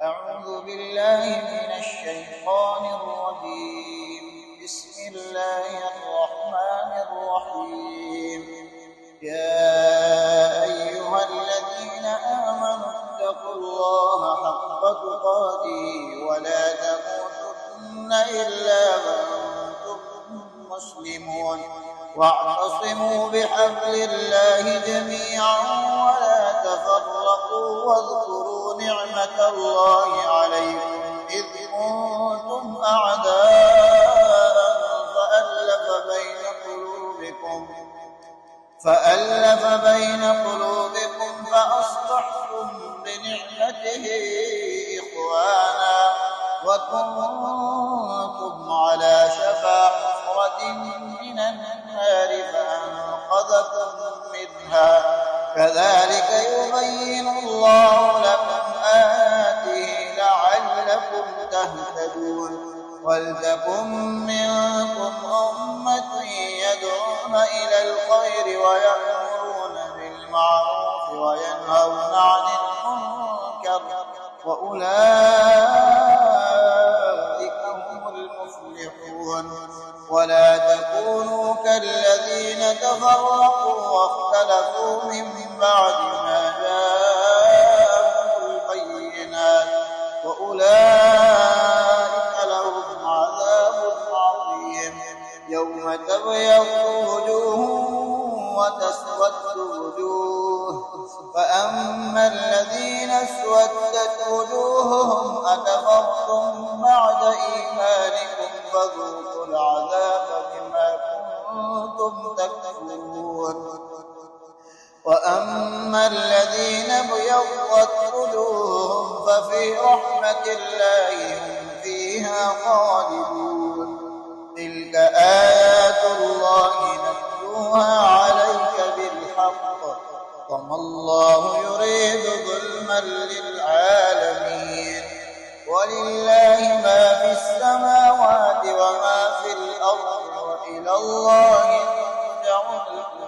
أعوذ بالله من الشيطان الرجيم. بسم الله الرحمن الرحيم. يا أيها الذين آمنوا اتقوا الله حق تقاته ولا تموتن إلا وأنتم مسلمون واعتصموا بحبل الله جميعا ولا تفرقوا واذكروا نعمة الله عليكم إذ كنتم أعداء فألف بين قلوبكم فأصبحتم بنعمته إخوانا وكنتم على شفا حفرة من النار فأنقذكم منها كذلك يبين الله لكم آياته لعلكم تهتدون ولتكن منكم أمة يدعون إلى الخير ويأمرون بالمعروف وينهون عن المنكر وأولئك هم المفلحون ولا تكونوا كالذين تفرقوا واختلفوا من بعد ما جاءهم البينات وأولئك لهم عذاب عظيم يوم تبيض وجوه وتسود وجوه فأما الذين اسودت وجوههم أكفرتم بعد إيمانكم فذوقوا العذاب بما كنتم تكفرون وأما الذين ابيضت وجوههم ففي رحمة الله هم فيها خالدون تلك آيات الله نتلوها عليك بالحق وما الله يريد ظلما للعالمين ولله ما في السماوات وما في الأرض وإلى الله ترجع الأمور